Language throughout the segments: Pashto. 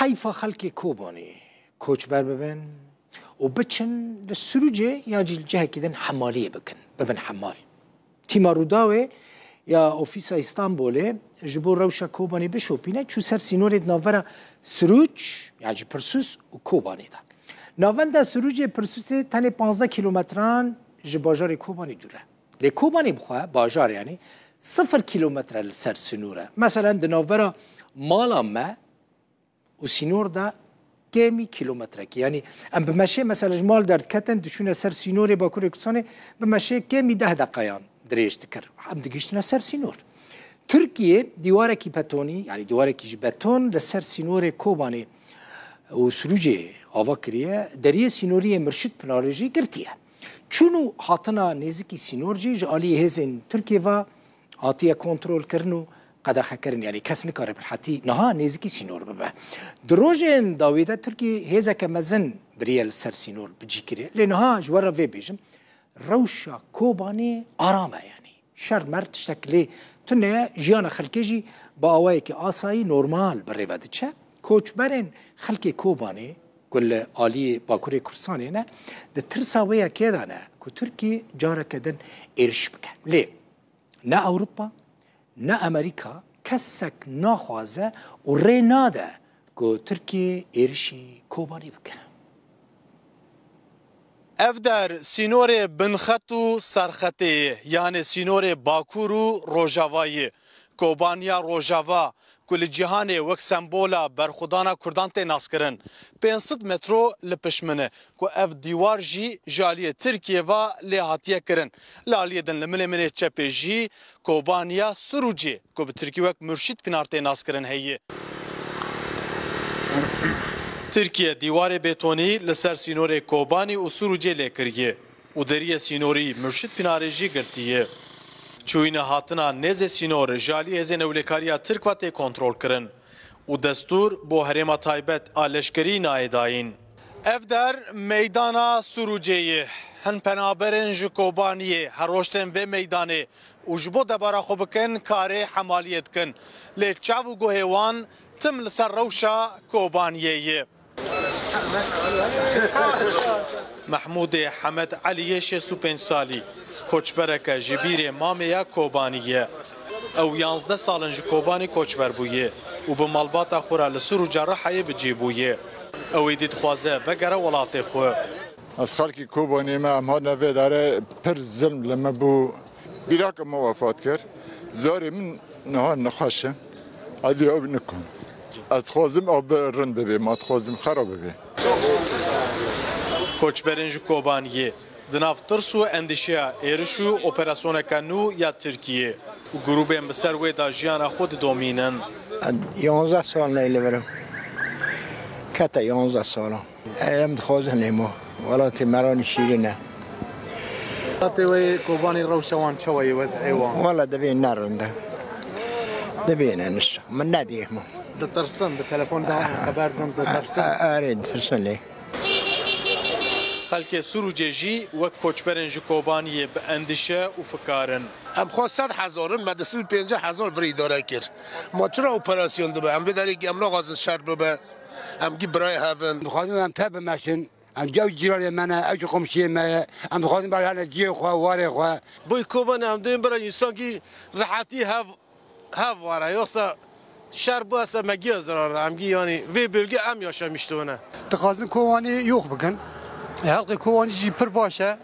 حیفا خلق کوبانی کوچبر ببن و بچن للسروجه یا جه کدن حمالیه ببن حمال تیما روداوه یا اوفیس استانبوله جبور روشا کوبانی بشوپینه چو سر سینورید ناورا سروج یعنی پرسوس و کوبانی دا ناوندا سروج پرسوس تنه 15 کیلومتران جباجار کوبانی دوره لی کوبانی بخواه باجار یعنی 0 کیلومتر سر سینوره مثلا دناورا مالا ما و سینور دا کمی کیلومتره که یعنی ام بمشه مثلا جمال درد کتن دشونه سر سینور باکور کسانه بمشه کمی 10 دقیقه دريش تكر هم دقيشتنا سر سينور تركيا ديواره كي بتوني يعني ديواره كي بتون لسر سينور كوباني وسروجي افاكريه دريه سينوريه مرشد بنارجي قرتيه چونو هاتنا نزكي سينورجي جالي هزن تركيا و عطيه كنترول كرنو قدخه كرن يعني كاس نكاره برحتي نها نزكي سينور ببا دروجين داويدا تركيا هزا كمزن بريال سر سينور بجيكري لانها جوره في بيجم روشا کوبانی آرامه یعنی شر مرد شکلی تنه جیان خلکیجی با آوایی که آسایی نورمال بریوده چه کوچ برین خلکی کوبانی کل آلی باکوری کرسانی نه ده ترساویه که دانه که ترکی جاره کدن ایرش بکن لی نه اوروپا نه امریکا کسک ناخوازه و ری ناده که ترکی ایرشی کوبانی بکن اف در سینور بنخط و سرخطه یعنی سینور باکور و روژاوایی کوبانیا روژاوا کل جهان وک سمبولا برخودانا کردان تی ناس کرن 500 مترو لپشمنه که اف دیوار جی جالی ترکیه و لحاتیه کرن لالیه دن لمن من چپه جی کوبانیا سروجی که به ترکیه وک مرشید پینار تی ناس کرن هیه ترکیه دیوار بتونی لسر سینور کوبانی و سروجه لکریه و دریه سینوری مرشد پینارجی گرتیه چوین هاتنا نز سینور جالی هزین اولکاریا ترک و تی کنترول کرن و دستور بو هرما تایبت آلشکری نایداین اف در میدانا سروجه هن پنابرن جو کوبانیه هروشتن و میدانه و جبو دبارا خوبکن کاره حمالیت کن لی چاو گوهوان تم لسر روشا کوبانیه محمود حمد علی 65 سالی کوچبرک جبیر مامیا کوبانیه او 11 سالن ج کوبانی کوچبر بویه و به مالبات خورا لسر و جراحه بجیبویه او دید خوازه وگره ولات خو از خلق کوبانی ما هم نوی داره پر ظلم لما بو بیراک ما وفات کرد زاری من نهار نخواشم عدی او نکن از خوازم آب رند ببی ما خوازم خراب ببی کوچبرنج کوبانیه دناف ترس و اندیشه ایرشو اپراسیون کنو یا ترکیه و گروه مسر و داجیان خود دومینن 11 سال نیله برم کتا 11 سال علم خوازه نیمو ولات مران شیرینه ولات کوبانی روشوان چوی وضعی وان ولا دبین نرنده دبین انش من ندیهم دترسن بالتليفون ده خبر دن دترسن اريد ترسن لي خلک سروجی و کوچبرنج کوبانی به اندیشه و فکرن هم خواستن هزارن مدرسه 50,000 بری داره کرد ما چرا اپراسیون دو هم بداری گملا غاز شهر ببه هم گی برای هفن خواهیم هم تب ماشین هم جو جیران منه اوج قمشی ما هم خواهیم برای هن جی خواه واره خواه بوی کوبانی هم دیم برای انسان کی راحتی هف واره یوسا شهر باسه مگی ازرار همگی یعنی وی بلگی ام yaşamıştı تقاضن کوانی یوخ بکن حلقی کوانی جی پر باشه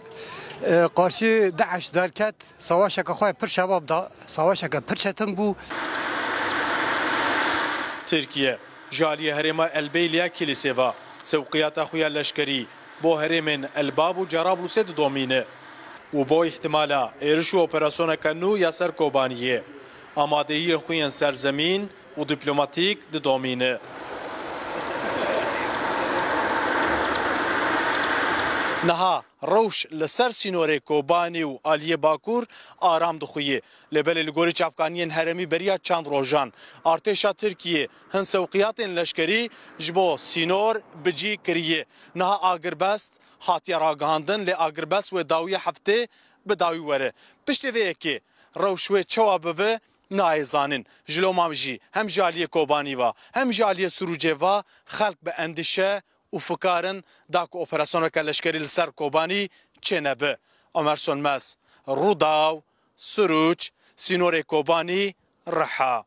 قارشی داعش درکت سواشک خواه پر شباب دا سواشک پر چتن بو ترکیه جالی هرما البیلیا کلیسیوا سوقیات خویا لشکری بو هرمن الباب و جرابلس دومینه و بو احتمالا ایرشو اپراسیون کنو یا سر کوبانیه آمادگی خوین سرزمین و دیپلماتیک د دومینه نها روش لسر سینور کوبانی و آلیه باکور آرام دخویه لبل الگوری چافکانین هرمی بریا چند روزان ارتشا ترکیه هن سوقیات لشکری جبو سینور بجی کریه نها آگربست هاتیا راگاندن ل آگربست و داوی هفته به داوی وره پشت وی که روش و چوابه نایزانن جلو مامجی هم جالی کوبانی و هم جالی سروجه و خلق به اندیشه و فکارن داک اپراسیون کلشکری لسر کوبانی چه نبه امرسون مس روداو سروج سینور کوبانی رحا